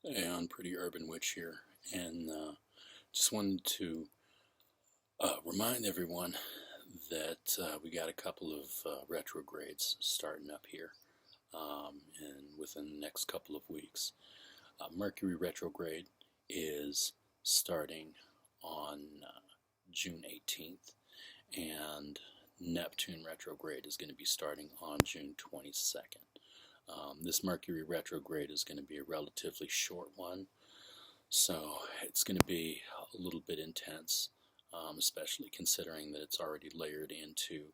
Hey, I'm Pretty Urban Witch here, and just wanted to remind everyone that we got a couple of retrogrades starting up here, and within the next couple of weeks. Mercury Retrograde is starting on June 18th, and Neptune Retrograde is going to be starting on June 22nd. This Mercury retrograde is going to be a relatively short one, so it's going to be a little bit intense, especially considering that it's already layered into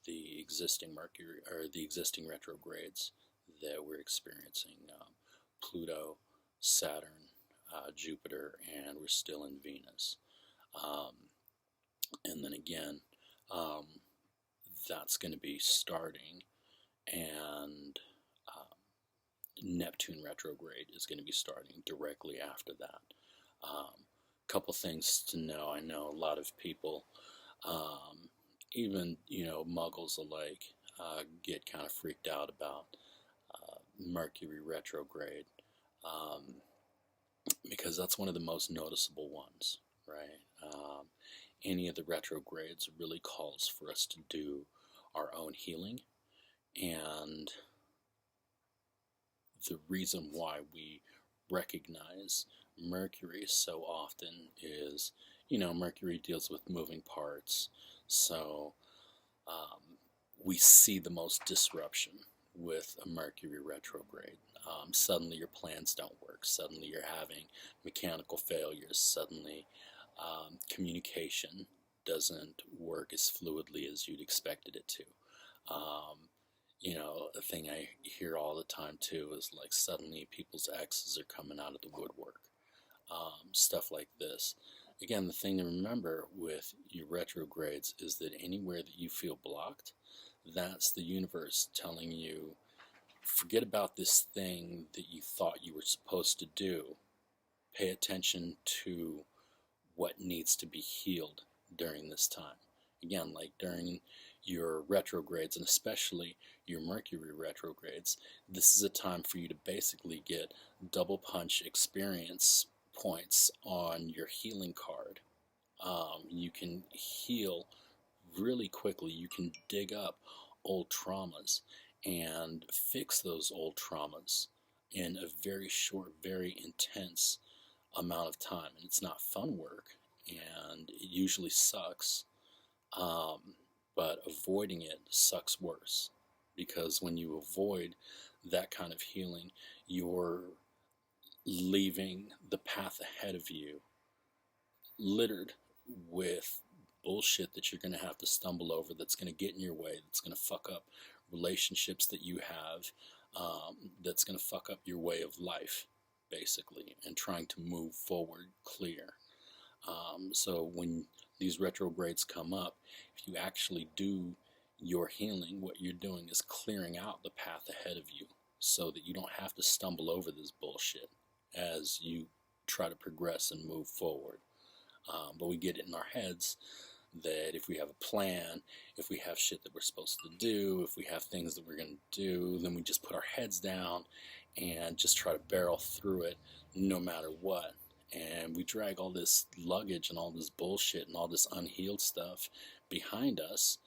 the existing Mercury or the existing retrogrades that we're experiencing: Pluto, Saturn, Jupiter, and we're still in Venus. And then again, um, that's going to be starting, and Neptune retrograde is going to be starting directly after that. Couple things to know. I know a lot of people, even muggles alike, get kind of freaked out about Mercury retrograde, um, because that's one of the most noticeable ones, right? Any of the retrogrades really calls for us to do our own healing, and the reason why we recognize Mercury so often is, Mercury deals with moving parts, so we see the most disruption with a Mercury retrograde. Suddenly your plans don't work, suddenly you're having mechanical failures, suddenly communication doesn't work as fluidly as you'd expected it to. Um, a thing I hear all the time too is like suddenly people's exes are coming out of the woodwork. Stuff like this. Again, the thing to remember with your retrogrades is that anywhere that you feel blocked, that's the universe telling you, forget about this thing that you thought you were supposed to do. Pay attention to what needs to be healed during this time. Again, like during your retrogrades, and especially your Mercury retrogrades, this is a time for you to basically get double punch experience points on your healing card. You can heal really quickly. You can dig up old traumas and fix those old traumas in a very short, very intense amount of time. And it's not fun work, and it usually sucks. But avoiding it sucks worse, because when you avoid that kind of healing, you're leaving the path ahead of you littered with bullshit that you're going to have to stumble over, that's going to get in your way, that's going to fuck up relationships that you have, that's going to fuck up your way of life, basically, and trying to move forward clear. So when these retrogrades come up, if you actually do your healing, what you're doing is clearing out the path ahead of you so that you don't have to stumble over this bullshit as you try to progress and move forward. But we get it in our heads that if we have a plan, if we have shit that we're supposed to do, if we have things that we're going to do, then we just put our heads down and just try to barrel through it no matter what. And we drag all this luggage and all this bullshit and all this unhealed stuff behind us.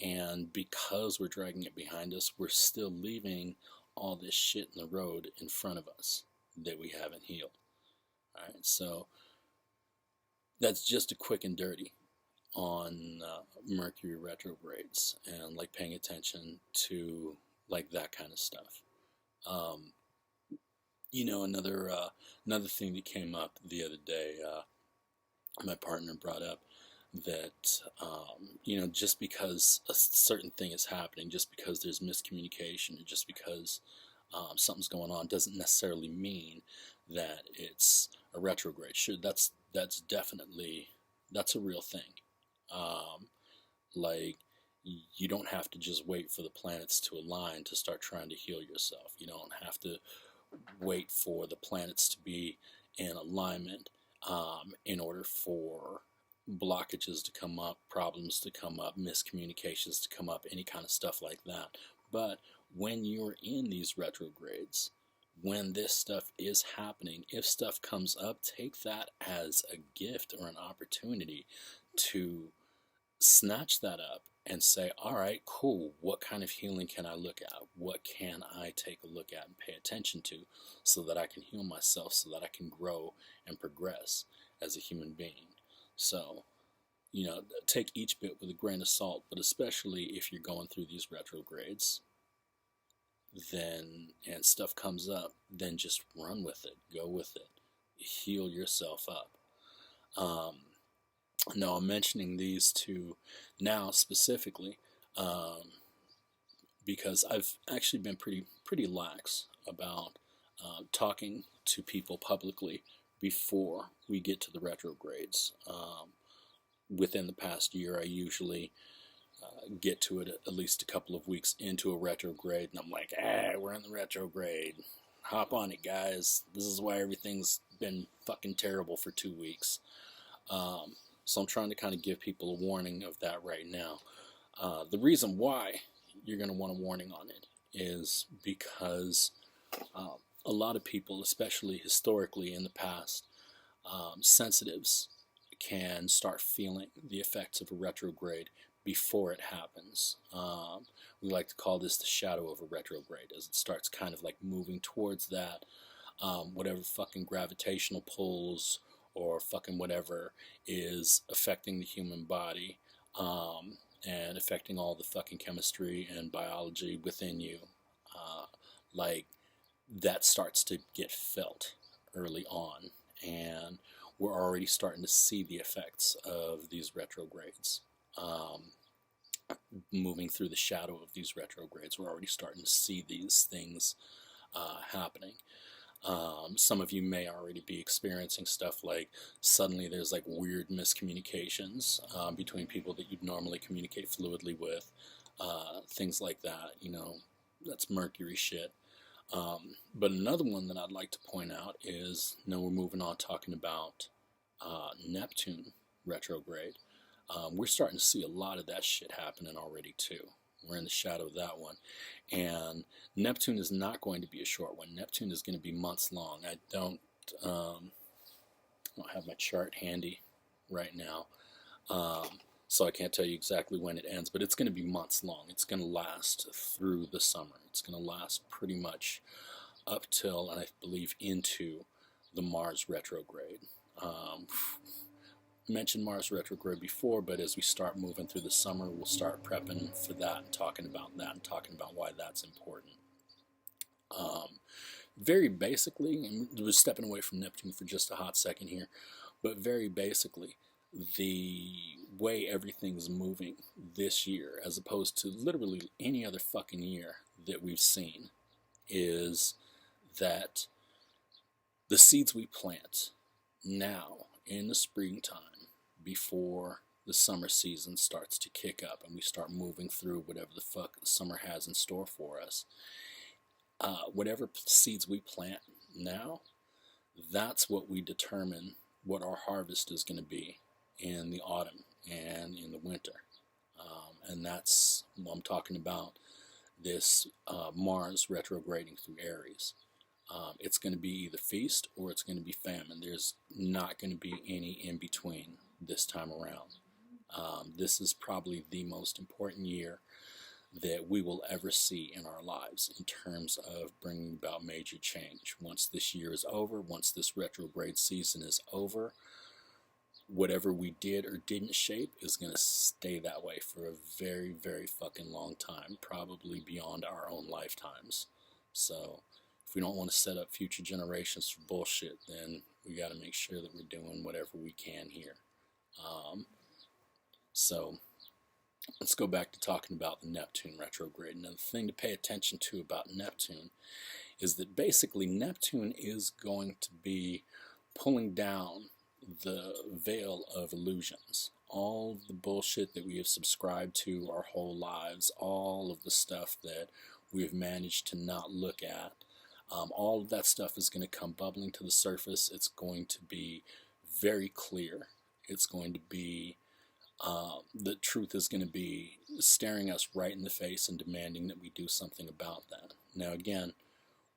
And because we're dragging it behind us, we're still leaving all this shit in the road in front of us that we haven't healed. All right, so that's just a quick and dirty on Mercury retrogrades, and like paying attention to like that kind of stuff. Another thing that came up the other day, my partner brought up that just because a certain thing is happening, just because there's miscommunication, just because something's going on, doesn't necessarily mean that it's a retrograde. Sure, that's definitely, that's a real thing. Like, you don't have to just wait for the planets to align to start trying to heal yourself. You don't have to wait for the planets to be in alignment in order for blockages to come up, problems to come up, miscommunications to come up, any kind of stuff like that. But when you're in these retrogrades, when this stuff is happening, if stuff comes up, take that as a gift or an opportunity to snatch that up and say, all right, cool, what kind of healing can I look at? What can I take a look at and pay attention to so that I can heal myself, so that I can grow and progress as a human being? So, take each bit with a grain of salt, but especially if you're going through these retrogrades, then, and stuff comes up, then just run with it, go with it, heal yourself up. Now, I'm mentioning these two now specifically because I've actually been pretty lax about talking to people publicly before we get to the retrogrades. Within the past year, I usually get to it at least a couple of weeks into a retrograde, and I'm like, we're in the retrograde. Hop on it, guys. This is why everything's been fucking terrible for 2 weeks. So I'm trying to kind of give people a warning of that right now. The reason why you're going to want a warning on it is because a lot of people, especially historically in the past, sensitives can start feeling the effects of a retrograde before it happens. We like to call this the shadow of a retrograde, as it starts kind of like moving towards that, whatever fucking gravitational pulls or fucking whatever is affecting the human body, and affecting all the fucking chemistry and biology within you. Like, that starts to get felt early on, and we're already starting to see the effects of these retrogrades. Moving through the shadow of these retrogrades, we're already starting to see these things happening. Some of you may already be experiencing stuff like suddenly there's like weird miscommunications between people that you'd normally communicate fluidly with, things like that. That's Mercury shit. But another one that I'd like to point out is, now we're moving on talking about Neptune retrograde. We're starting to see a lot of that shit happening already too. We're in the shadow of that one. And Neptune is not going to be a short one. Neptune is going to be months long. I don't have my chart handy right now, so I can't tell you exactly when it ends, but it's going to be months long. It's going to last through the summer. It's going to last pretty much up till, and I believe, into the Mars retrograde. Mentioned Mars retrograde before, but as we start moving through the summer, we'll start prepping for that and talking about that and talking about why that's important. Very basically, and we're stepping away from Neptune for just a hot second here, but very basically, the way everything's moving this year, as opposed to literally any other fucking year that we've seen, is that the seeds we plant now in the springtime, before the summer season starts to kick up and we start moving through whatever the fuck summer has in store for us, whatever seeds we plant now, that's what we determine what our harvest is going to be in the autumn and in the winter. And that's what I'm talking about, this Mars retrograding through Aries. It's going to be either feast or it's going to be famine. There's not going to be any in between this time around. This is probably the most important year that we will ever see in our lives in terms of bringing about major change. Once this year is over, once this retrograde season is over, whatever we did or didn't shape is going to stay that way for a very, very fucking long time, probably beyond our own lifetimes. So if we don't want to set up future generations for bullshit, then we got to make sure that we're doing whatever we can here. So let's go back to talking about the Neptune retrograde. Now, the thing to pay attention to about Neptune is that basically Neptune is going to be pulling down the veil of illusions. All the bullshit that we have subscribed to our whole lives, all of the stuff that we have managed to not look at, all of that stuff is going to come bubbling to the surface. It's going to be very clear. It's going to be, the truth is going to be staring us right in the face and demanding that we do something about that. Now again,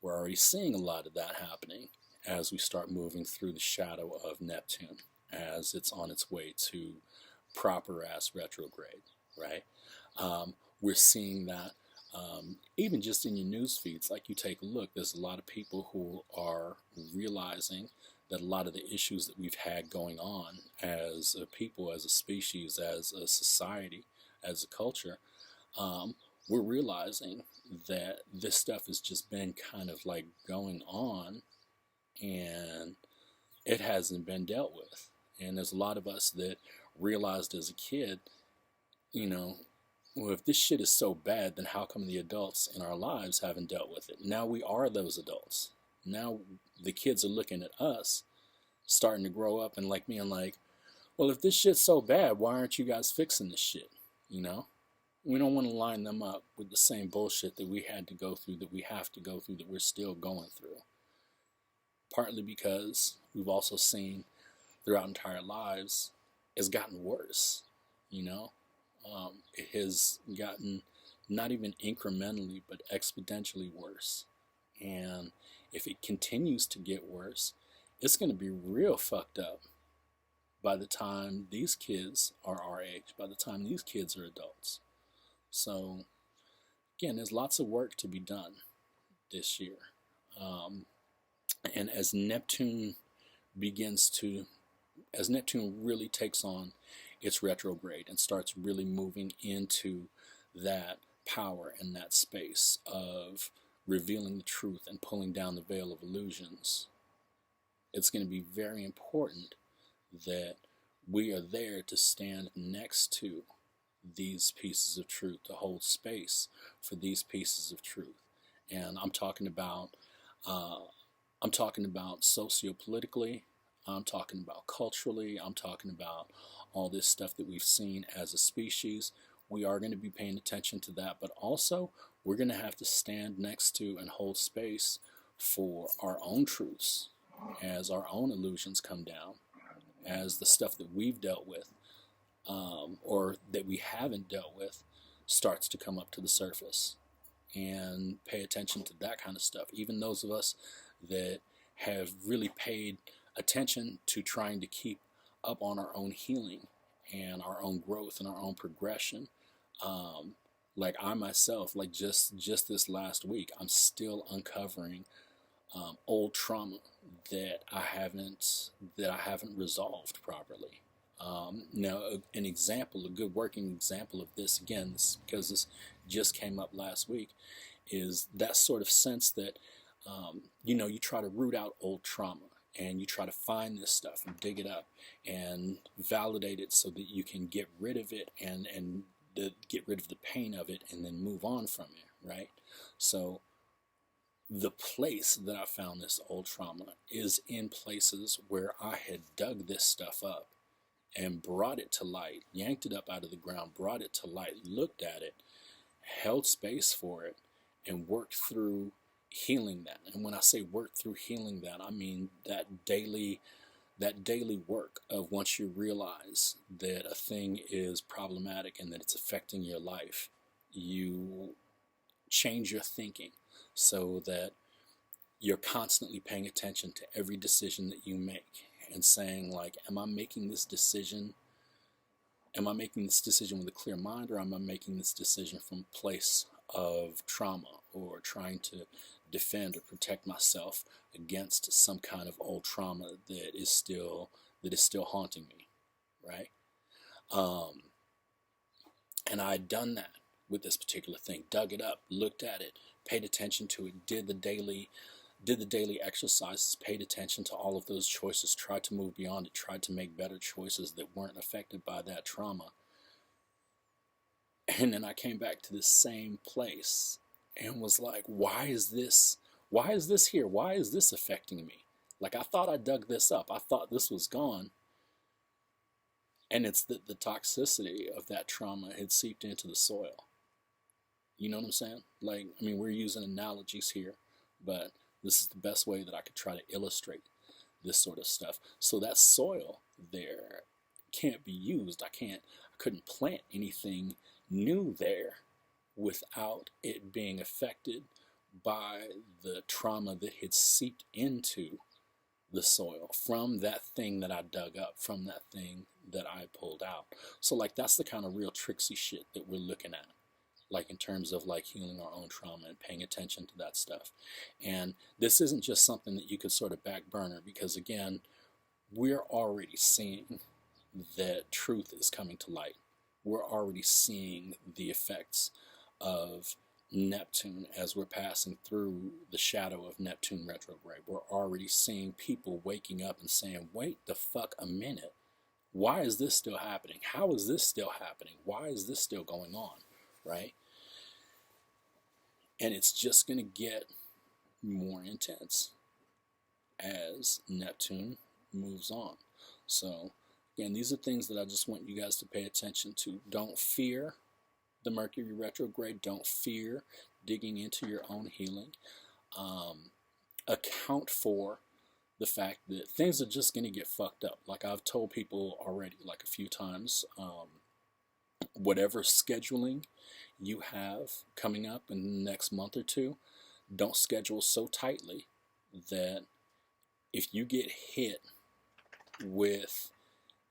We're already seeing a lot of that happening as we start moving through the shadow of Neptune, as it's on its way to proper ass retrograde, right? We're seeing that even just in your news feeds. Like, you take a look, there's a lot of people who are realizing that a lot of the issues that we've had going on as a people, as a species, as a society, as a culture, we're realizing that this stuff has just been kind of like going on, and it hasn't been dealt with. And there's a lot of us that realized as a kid, you know, well, if this shit is so bad, then how come the adults in our lives haven't dealt with it? Now we are those adults. Now the kids are looking at us, starting to grow up and like me, and like, well, if this shit's so bad, why aren't you guys fixing this shit? You know? We don't want to line them up with the same bullshit that we had to go through, that we have to go through, that we're still going through. Partly because we've also seen throughout entire lives, it's gotten worse, you know? It has gotten not even incrementally, but exponentially worse. And if it continues to get worse, it's going to be real fucked up by the time these kids are our age, by the time these kids are adults. So, again, there's lots of work to be done this year. And as Neptune really takes on its retrograde and starts really moving into that power and that space of revealing the truth and pulling down the veil of illusions, it's going to be very important that we are there to stand next to these pieces of truth, to hold space for these pieces of truth. And I'm talking about sociopolitically, I'm talking about culturally, I'm talking about all this stuff that we've seen as a species. We are going to be paying attention to that, but also we're going to have to stand next to and hold space for our own truths as our own illusions come down, as the stuff that we've dealt with or that we haven't dealt with starts to come up to the surface, and pay attention to that kind of stuff. Even those of us that have really paid attention to trying to keep up on our own healing and our own growth and our own progression. Like I myself, like just this last week, I'm still uncovering old trauma that I haven't resolved properly. Now, a good working example of this, again, because this just came up last week, is that sort of sense that, you try to root out old trauma, and you try to find this stuff and dig it up and validate it so that you can get rid of it and get rid of the pain of it and then move on from it, right? So the place that I found this old trauma is in places where I had dug this stuff up and brought it to light, yanked it up out of the ground, brought it to light, looked at it, held space for it, and worked through healing that. And when I say work through healing that, I mean that daily work of, once you realize that a thing is problematic and that it's affecting your life, you change your thinking so that you're constantly paying attention to every decision that you make and saying, like, am I making this decision with a clear mind, or am I making this decision from a place of trauma, or trying to defend or protect myself against some kind of old trauma that is still haunting me, right? And I had done that with this particular thing, dug it up, looked at it, paid attention to it, did the daily exercises, paid attention to all of those choices, tried to move beyond it, tried to make better choices that weren't affected by that trauma. And then I came back to the same place and was like, why is this here? Why is this affecting me? Like, I thought I dug this up. I thought this was gone. And it's that the toxicity of that trauma had seeped into the soil. You know what I'm saying? Like, I mean, we're using analogies here, but this is the best way that I could try to illustrate this sort of stuff. So that soil there can't be used. I couldn't plant anything new there without it being affected by the trauma that had seeped into the soil from that thing that I dug up, from that thing that I pulled out. So like that's the kind of real tricksy shit that we're looking at, like in terms of like healing our own trauma and paying attention to that stuff. And this isn't just something that you could sort of back burner, because again, we're already seeing that truth is coming to light. We're already seeing the effects of Neptune as we're passing through the shadow of Neptune retrograde. We're already seeing people waking up and saying, wait the fuck a minute. Why is this still happening? How is this still happening? Why is this still going on? Right? And it's just going to get more intense as Neptune moves on. So, again, these are things that I just want you guys to pay attention to. Don't fear the Mercury retrograde. Don't fear digging into your own healing. Account for the fact that things are just going to get fucked up. Like I've told people already, like a few times, whatever scheduling you have coming up in the next month or two, don't schedule so tightly that if you get hit with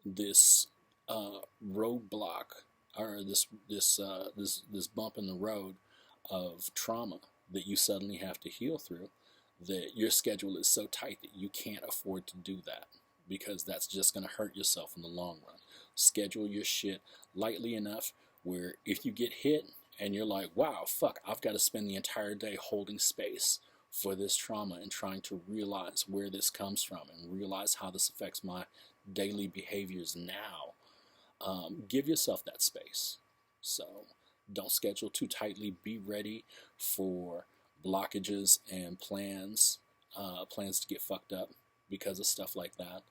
this roadblock or this bump in the road of trauma that you suddenly have to heal through, that your schedule is so tight that you can't afford to do that, because that's just going to hurt yourself in the long run. Schedule your shit lightly enough where if you get hit and you're like, wow, fuck, I've got to spend the entire day holding space for this trauma and trying to realize where this comes from and realize how this affects my daily behaviors now. Give yourself that space. So don't schedule too tightly. Be ready for blockages and plans to get fucked up because of stuff like that.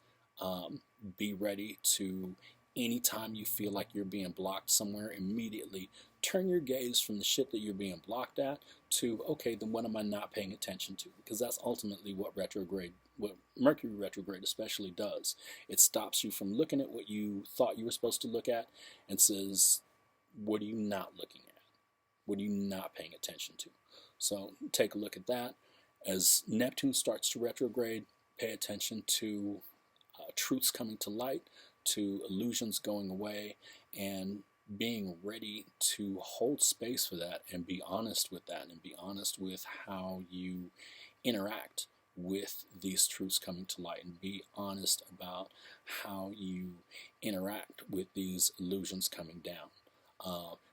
Be ready to, anytime you feel like you're being blocked somewhere, immediately turn your gaze from the shit that you're being blocked at to, okay, then what am I not paying attention to? Because that's ultimately what Mercury retrograde especially does. It stops you from looking at what you thought you were supposed to look at and says, what are you not looking at? What are you not paying attention to? So take a look at that. As Neptune starts to retrograde, pay attention to truths coming to light, to illusions going away, and being ready to hold space for that and be honest with that and be honest with how you interact with these truths coming to light, and be honest about how you interact with these illusions coming down.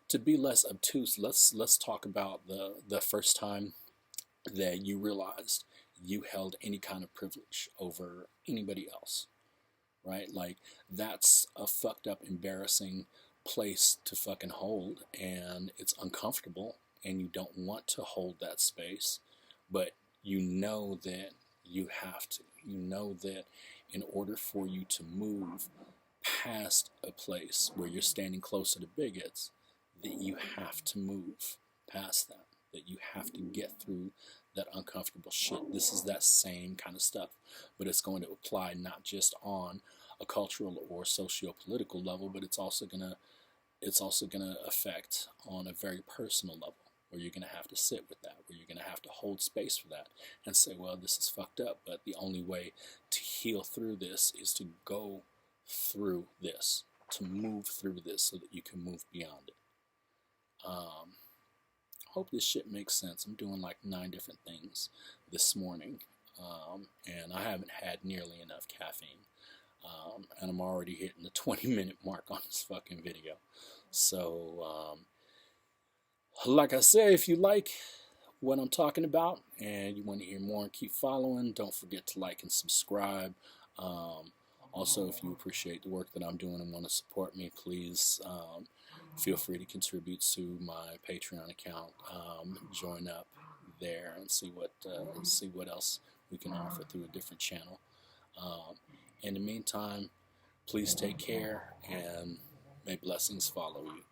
To be less obtuse, let's talk about the first time that you realized you held any kind of privilege over anybody else, right? Like, that's a fucked up, embarrassing place to fucking hold, and it's uncomfortable, and you don't want to hold that space, but you know that you have to. You know that in order for you to move past a place where you're standing closer to bigots, that you have to move past that, that you have to get through that uncomfortable shit. This is that same kind of stuff, but it's going to apply not just on a cultural or socio-political level, but it's also gonna affect on a very personal level, where you're gonna have to sit with that, where you're gonna have to hold space for that and say, well, this is fucked up, but the only way to heal through this is to go through this, to move through this so that you can move beyond it. Hope this shit makes sense. I'm doing like 9 different things this morning, and I haven't had nearly enough caffeine, and I'm already hitting the 20-minute mark on this fucking video. So, like I said, if you like what I'm talking about and you want to hear more and keep following, don't forget to like and subscribe. Also, if you appreciate the work that I'm doing and want to support me, please feel free to contribute to my Patreon account. Join up there and see what else we can offer through a different channel. In the meantime, please take care, and may blessings follow you.